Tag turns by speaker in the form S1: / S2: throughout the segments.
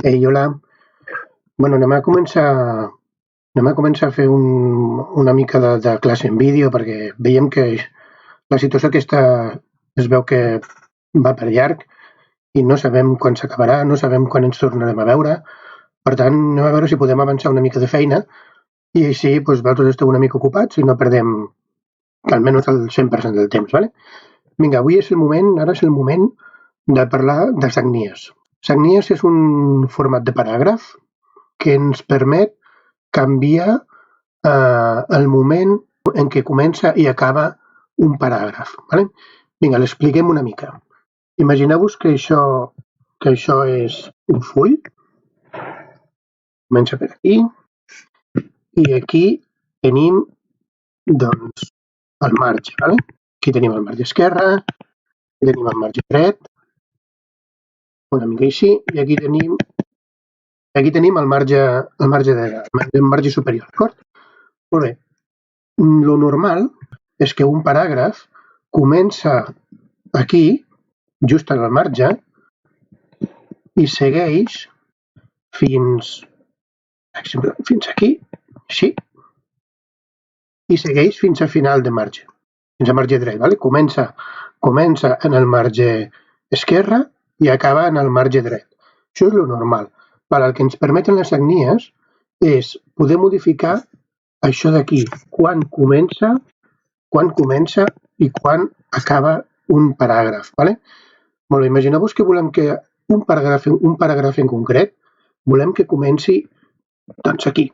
S1: Ei, hola. Bueno, anem a començar a fer una mica de classe en vídeo perquè veiem que la situació aquesta es veu que va per llarg i no sabem quan s'acabarà, no sabem quan ens tornarem a veure. Per tant, anem a veure si podem avançar una mica de feina i així doncs, vosaltres esteu una mica ocupats i no perdem almenys el 100% del temps. ¿Vale? Vinga, ara és el moment de parlar de sagnies. Sagnies és un format de paràgraf que ens permet canviar el moment en què comença i acaba un paràgraf. ¿Vale? Vinga, l'expliquem una mica. Imagineu-vos que això és un full. Comença per aquí i aquí tenim doncs, el marge. ¿Vale? Aquí tenim el marge esquerre, aquí tenim el marge dret, una mica així, i aquí tenim el marge superior. D'acord? Molt bé. Lo normal és que un paràgraf comença aquí, just en el marge, i segueix fins aquí, així, i segueix fins a final de marge, fins a marge dret. ¿Vale? Comença en el marge esquerre i acaba en el marge dret. Això és lo normal. El que ens permeten les sagnies és poder modificar això d'aquí, quan comença i quan acaba un paràgraf. ¿Vale? Molt bé, imagineu-vos que volem que un paràgraf en concret volem que comenci doncs aquí.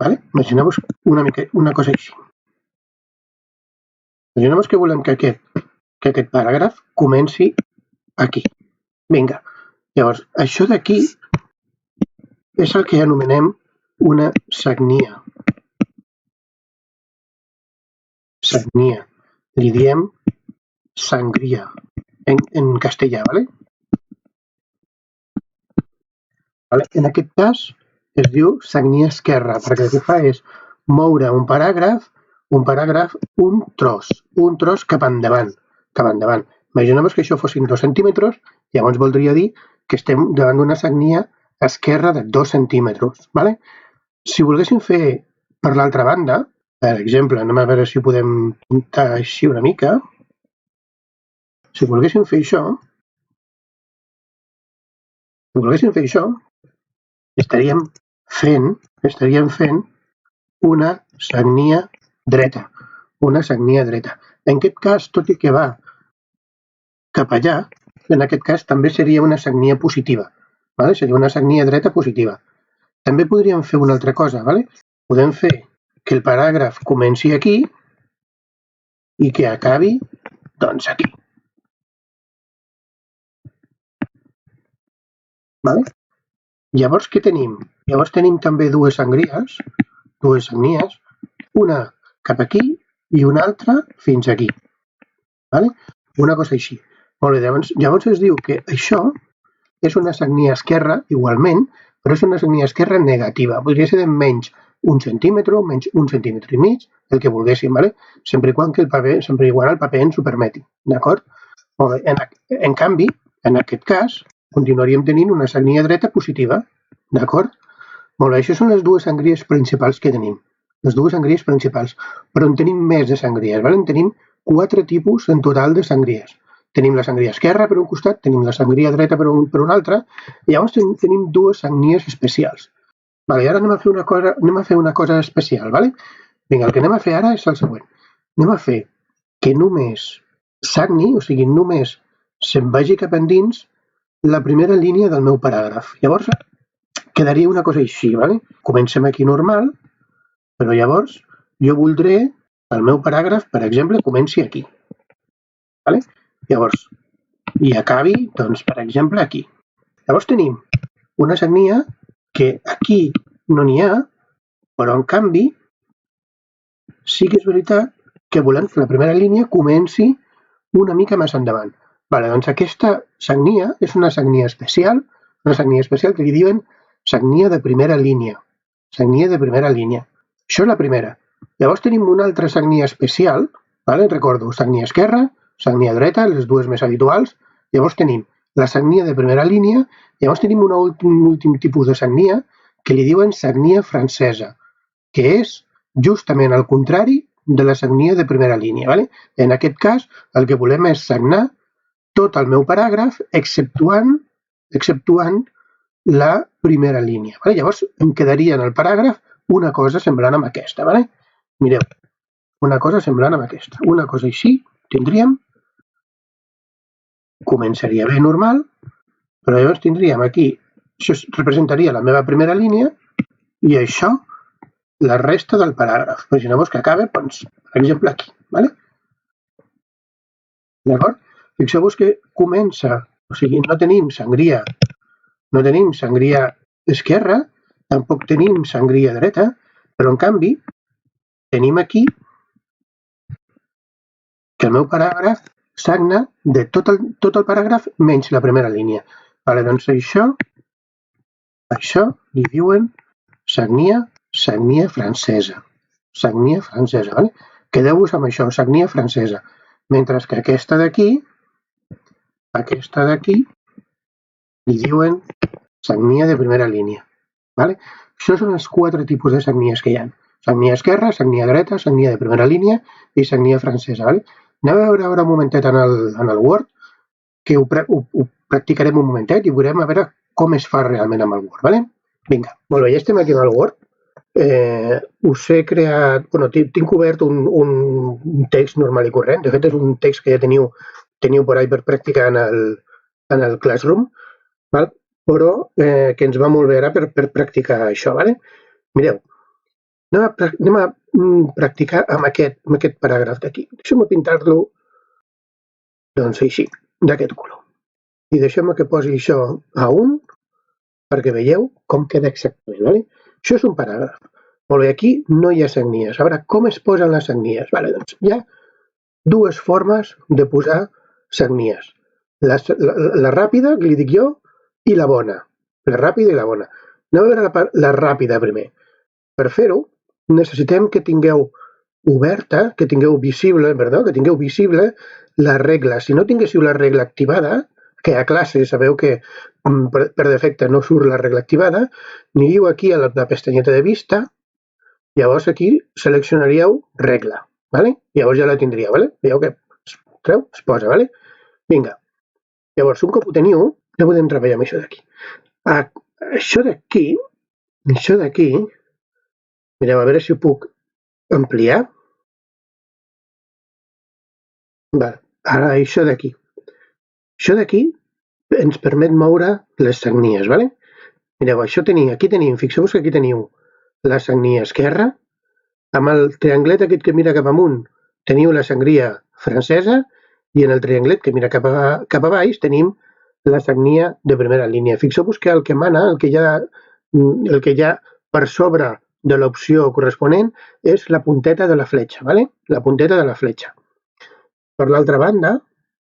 S1: ¿Vale? Imagineu-vos una cosa així. Imagineu-vos que volem que aquest paràgraf comenci aquí. Vinga, llavors, això d'aquí és el que anomenem una sagnia. Sagnia. Li diem sangria en castellà, ¿vale? En aquest cas es diu sagnia esquerra, perquè el que fa és moure un paràgraf un tros cap endavant. Imagineu-vos que això fossin 2 centímetres, llavors voldria dir que estem davant d'una sagnia esquerra de 2 centímetres. ¿Vale? Si volguéssim fer per l'altra banda, per exemple, anem a veure si ho podem pintar així una mica. Si volguéssim fer això, estaríem fent una sagnia dreta. En aquest cas, tot i que va cap allà, en aquest cas també seria una sagnia positiva. ¿Vale? Seria una sagnia dreta positiva. També podríem fer una altra cosa. ¿Vale? Podem fer que el paràgraf comenci aquí i que acabi doncs aquí. ¿Vale? Llavors, què tenim? Llavors tenim també dues sagnies, una cap aquí i una altra fins aquí. ¿Vale? Una cosa així. Molt bé, llavors es diu que això és una sagnia esquerra, igualment, però és una sagnia esquerra negativa. Podria ser de menys 1 centímetre, menys 1 centímetre i mig, el que volguéssim, ¿vale? Sempre i quan el paper ens ho permeti. D'acord? Molt bé. En canvi, en aquest cas, continuaríem tenint una sagnia dreta positiva. D'acord? Molt bé, això són les dues sagnies principals que tenim. Les dues sagnies principals. Però en tenim més de sagnies. ¿Vale? En tenim 4 tipus en total de sagnies. Tenim la sagnia esquerra per un costat, tenim la sagnia dreta per un altre, i llavors tenim dues sagnies especials. Vale, i ara anem a fer una cosa especial. Vale? Vinga, el que anem a fer ara és el següent. Anem a fer que només sagni, o sigui, només se'n vagi cap endins la primera línia del meu paràgraf. Llavors quedaria una cosa així. Vale? Comencem aquí normal, però llavors jo voldré que el meu paràgraf, per exemple, comenci aquí. Vale? Llavors, i acabi, doncs, per exemple, aquí. Llavors tenim una sagnia que aquí no n'hi ha, però en canvi sí que és veritat que volem que la primera línia comenci una mica més endavant. Vale, doncs aquesta sagnia és una sagnia especial que li diuen sagnia de primera línia. Això és la primera. Llavors tenim una altra sagnia especial, vale? Recordo, sagnia esquerra, sagnia dreta, les dues més habituals. Llavors tenim la sagnia de primera línia. Llavors tenim un últim tipus de sagnia que li diuen sagnia francesa, que és justament el contrari de la sagnia de primera línia. Vale? En aquest cas, el que volem és sagnar tot el meu paràgraf, exceptuant la primera línia. Vale? Llavors em quedaria en el paràgraf una cosa semblant amb aquesta. Vale? Mireu, una cosa semblant amb aquesta. Una cosa així tindríem, començaria bé normal, però llavors tindríem aquí, això representaria la meva primera línia i això la resta del paràgraf. Imagineu-vos que acaba, doncs, per exemple, aquí. Vale? D'acord? Fixeu-vos que comença, o sigui, no tenim sangria esquerra, tampoc tenim sangria dreta, però en canvi tenim aquí que el meu paràgraf sagna de tot el paràgraf menys la primera línia. Vale, doncs això li diuen sagnia francesa. Sagnia francesa, vale? Quedeu-vos amb això, sagnia francesa. Mentre que aquesta d'aquí li diuen sagnia de primera línia. Vale? Això són els 4 tipus de sagnies que hi ha. Sagnia esquerra, sagnia dreta, sagnia de primera línia i sagnia francesa. Vale? Anem a veure ara un momentet en el Word, que ho practicarem un momentet i veurem a veure com es fa realment amb el Word. Vale? Vinga, molt bé, ja estem aquí amb el Word. Us he creat, tinc obert un text normal i corrent. De fet, és un text que ja teniu per ahí per practicar en el Classroom, val? Però que ens va molt bé ara per practicar això. Vale? Mireu, anem a practicar amb aquest paràgraf d'aquí. Deixem-me pintar-lo doncs així, d'aquest color. I deixem-me que posi això a 1 perquè veieu com queda exactament. Vale? Això és un paràgraf. Molt bé, aquí no hi ha sagnies. A veure, com es posen les sagnies? Vale, doncs hi ha 2 formes de posar sagnies. La ràpida, que li dic jo, i la bona. La ràpida i la bona. Anem a veure la ràpida primer. Per fer-ho, necessitem que tingueu oberta, que tingueu visible la regla. Si no tinguéssiu la regla activada, que a classe sabeu que per defecte no surt la regla activada, aniríeu aquí a la pestanyeta de vista, llavors aquí seleccionaríeu regla. Vale? Llavors ja la tindríeu. Vale? Veieu que es posa. Vale? Vinga. Llavors, un cop ho teniu, ja podem treballar amb això d'aquí. Això d'aquí, mireu, a veure si ho puc ampliar. Vale. Ara això d'aquí. Això d'aquí ens permet moure les sagnies, vale? Mireu, aquí tenim, fixeu-vos que aquí teniu la sagnia esquerra, amb el trianglet aquest que mira cap amunt teniu la sagnia francesa i en el trianglet que mira cap a baix tenim la sagnia de primera línia. Fixeu-vos que el que mana, el que hi ha per sobre de l'opció corresponent és la punteta de la fletxa, vale? La punteta de la fletxa. Per l'altra banda,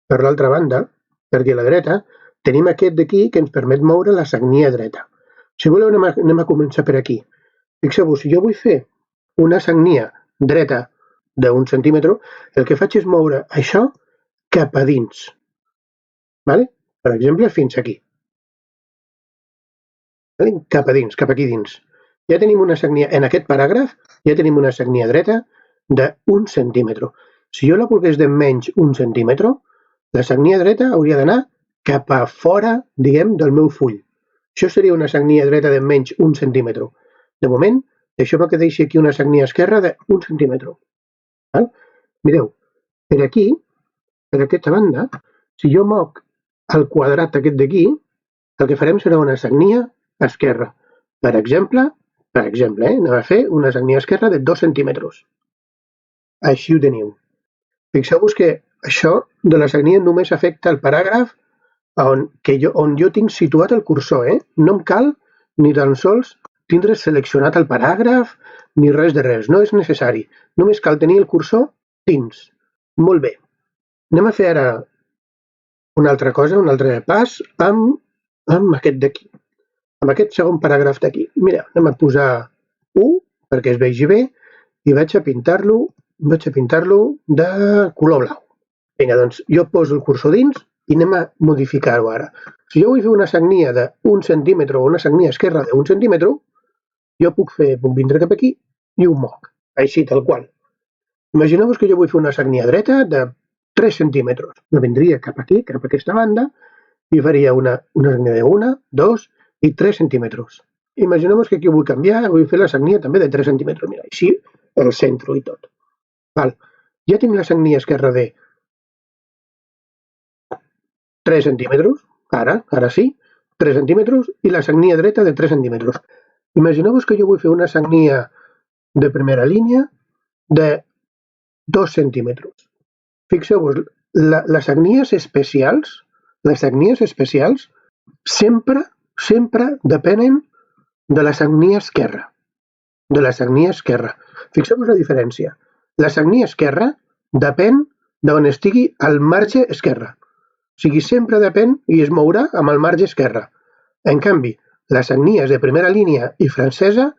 S1: per aquí a la dreta, tenim aquest d'aquí que ens permet moure la sagnia dreta. Si voleu, anem a començar per aquí. Fixeu-vos, si jo vull fer una sagnia dreta d'1 centímetre, el que faig és moure això cap a dins. Vale? Per exemple, fins aquí. Vale? Cap a dins, cap aquí dins. Ja tenim una sagnia, en aquest paràgraf, ja tenim una sagnia dreta d'1 centímetre. Si jo la volgués de menys 1 centímetre, la sagnia dreta hauria d'anar cap a fora, diguem, del meu full. Això seria una sagnia dreta de menys 1 centímetre. De moment, deixeu-me que deixi aquí una sagnia esquerra d'1 centímetre. Val? Mireu, per aquí, per aquesta banda, si jo moc el quadrat aquest d'aquí, el que farem serà una sagnia esquerra. Per exemple, anem a fer una sagnia esquerra de 2 centímetres. Així ho teniu. Fixeu-vos que això de la sagnia només afecta el paràgraf on jo tinc situat el cursor. No em cal ni tan sols tindre seleccionat el paràgraf ni res de res. No és necessari. Només cal tenir el cursor dins. Molt bé. Anem a fer ara una altra cosa, un altre pas amb aquest d'aquí. Amb aquest segon paràgraf d'aquí. Mira, anem a posar 1 perquè es vegi bé i vaig a pintar-lo de color blau. Vinga, doncs jo poso el cursor dins i anem a modificar-ho ara. Si jo vull fer una sagnia d'1 centímetre o una sagnia esquerra d'1 centímetre, jo puc vindre cap aquí i ho moc, així, tal qual. Imagineu-vos que jo vull fer una sagnia dreta de 3 centímetres. Me vindria cap aquí, cap a aquesta banda, i faria una sagnia de 1, 2 i 3 centímetres. Imagineu-vos que aquí vull canviar, vull fer la sagnia també de 3 centímetres. Mira, així, el centre i tot. Val. Ja tinc la sagnia esquerra de 3 centímetres, ara sí, 3 centímetres, i la sagnia dreta de 3 centímetres. Imagineu-vos que jo vull fer una sagnia de primera línia de 2 centímetres. Fixeu-vos, les sagnies especials sempre depenen de la sagnia esquerra. Fixeu-vos la diferència. La sagnia esquerra depèn d'on estigui al marge esquerre. O sigui, sempre depèn i es mourà amb el marge esquerre. En canvi, les sagnies de primera línia i francesa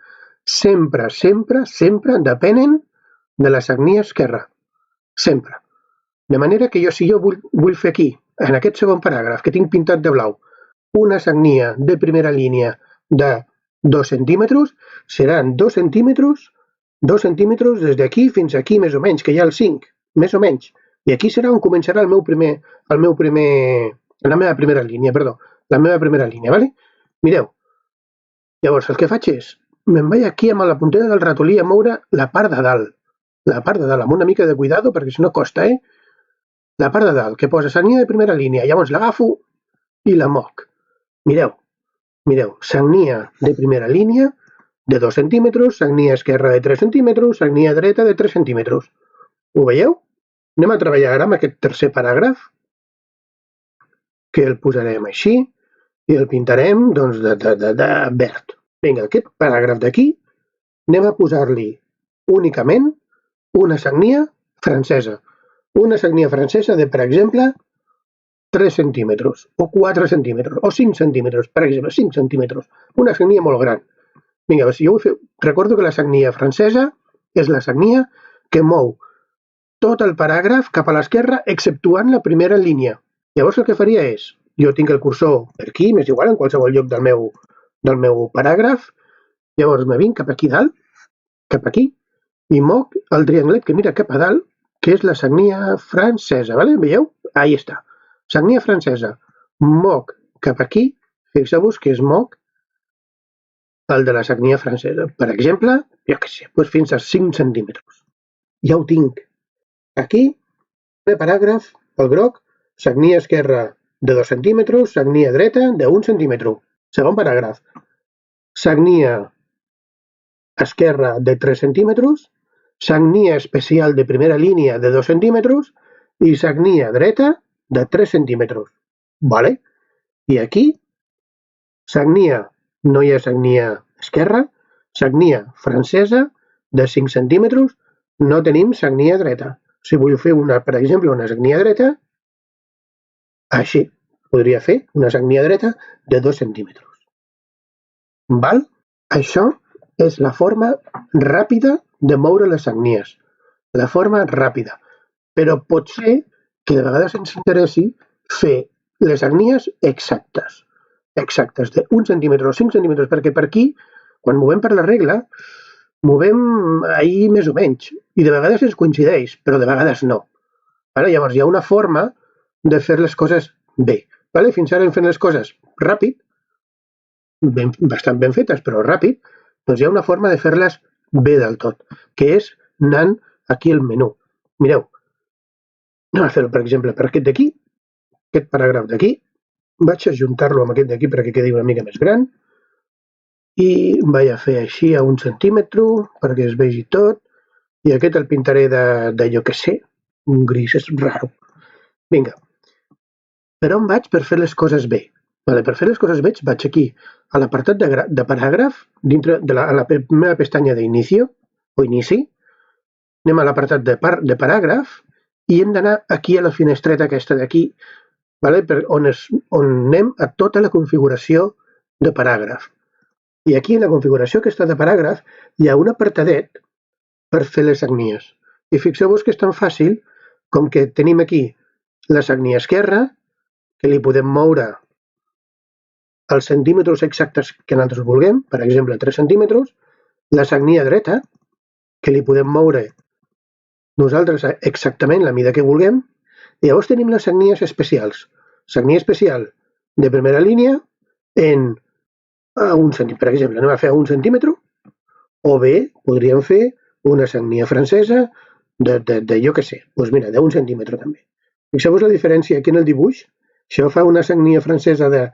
S1: sempre depenen de la sagnia esquerra. Sempre. De manera que si jo vull fer aquí, en aquest segon paràgraf que tinc pintat de blau, una sagnia de primera línia de 2 centímetres, seran 2 centímetres des d'aquí fins aquí, més o menys, que hi ha el 5, més o menys. I aquí serà on començarà la meva primera línia, ¿vale? Mireu, llavors el que faig és, me'n vaig aquí amb la puntera del ratolí a moure la part de dalt, amb una mica de cuidado perquè si no costa, la part de dalt, que posa sagnia de primera línia, llavors l'agafo i la moc. Mireu, sagnia de primera línia de 2 centímetres, sagnia esquerra de 3 centímetres, sagnia dreta de 3 centímetres. Ho veieu? Anem a treballar ara amb aquest tercer paràgraf, que el posarem així i el pintarem doncs, de verd. Vinga, aquest paràgraf d'aquí anem a posar-li únicament una sagnia francesa. Una sagnia francesa de, per exemple, 3 centímetres, o 4 centímetres, o 5 centímetres, per exemple, 5 centímetres. Una sagnia molt gran. Vinga, si jo vull fer... Recordo que la sagnia francesa és la sagnia que mou tot el paràgraf cap a l'esquerra, exceptuant la primera línia. Llavors el que faria és, jo tinc el cursor per aquí, m'és igual, en qualsevol lloc del meu paràgraf, llavors me vinc cap aquí dalt, cap aquí, i moc el trianglet que mira cap a dalt, que és la sagnia francesa, ¿vale? Veieu? Ahí està. Sagnia francesa. Moc cap aquí, fixeu-vos que és moc el de la sagnia francesa. Per exemple, jo què sé, doncs fins a 5 centímetres. Ja ho tinc. Aquí, el paràgraf, el groc, sagnia esquerra de 2 centímetres, sagnia dreta de 1 centímetre. Segon paràgraf. Sagnia esquerra de 3 centímetres, sagnia especial de primera línia de 2 centímetres i sagnia dreta de 3 centímetres. ¿Vale? I aquí, no hi ha sagnia esquerra, sagnia francesa de 5 centímetres, no tenim sagnia dreta. Si vull fer, per exemple, una sagnia dreta, així, podria fer una sagnia dreta de 2 centímetres. Val? Això és la forma ràpida de moure les sagnies. La forma ràpida. Però pot ser que de vegades ens interessi fer les sagnies exactes de 1 centímetre o 5 centímetres, perquè per aquí, quan movem per la regla, movem ahir més o menys, i de vegades ens coincideix, però de vegades no. Vale? Llavors hi ha una forma de fer les coses bé. Vale? Fins ara hem fet les coses ràpid, bastant ben fetes, però ràpid, doncs hi ha una forma de fer-les bé del tot, que és anant aquí al menú. Mireu, anem a fer-ho, per exemple, per aquest d'aquí, aquest paràgraf d'aquí, vaig ajuntar-lo amb aquest d'aquí perquè quedi una mica més gran, i vaig a fer així a 1 centímetre perquè es vegi tot, i aquest el pintaré de jo què sé, un gris, és raro. Vinga, per on vaig per fer les coses bé? Vale, per fer les coses bé vaig aquí a l'apartat de paràgraf, dintre de la meva pestanya d'inici, anem a l'apartat de paràgraf i hem d'anar aquí a la finestreta aquesta d'aquí, vale, on anem a tota la configuració de paràgraf. I aquí en la configuració aquesta de paràgraf hi ha un apartadet per fer les sagnies. I fixeu-vos que és tan fàcil com que tenim aquí la sagnia esquerra, que li podem moure els centímetres exactes que nosaltres vulguem, per exemple 3 centímetres, la sagnia dreta, que li podem moure nosaltres exactament la mida que vulguem, i llavors tenim les sagnies especials. Sagnia especial de primera línia en un centímetre, per exemple, anem a fer a 1 centímetre, o bé podríem fer una sagnia francesa de jo què sé, doncs mira, d'1 centímetre també. Fixeu-vos la diferència aquí en el dibuix. Això fa una sagnia francesa de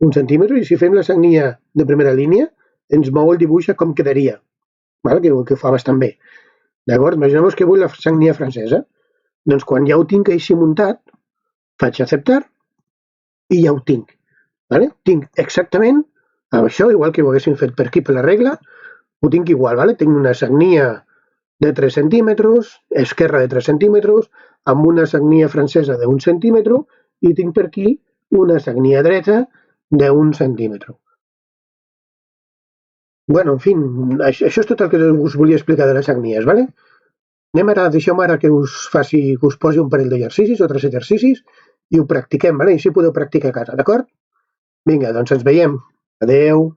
S1: 1 centímetre i si fem la sagnia de primera línia ens mou el dibuix a com quedaria, que ho fa bastant bé. D'acord? Imagineu-vos que vull la sagnia francesa. Doncs quan ja ho tinc així muntat, faig acceptar i ja ho tinc. Vale? Tinc exactament això, igual que ho haguéssim fet per aquí per la regla, ho tinc igual. Vale? Tinc una sagnia de 3 centímetres, esquerra de 3 centímetres, amb una sagnia francesa de 1 centímetre i tinc per aquí una sagnia dreta de 1 centímetre. Bueno, en fi, això és tot el que us volia explicar de les sagnies, ¿vale? Deixeu-me ara que us posi un parell d'exercicis o 3 exercicis i ho practiquem, ¿vale? I així podeu practicar a casa, d'acord? Vinga, doncs ens veiem. Adeu.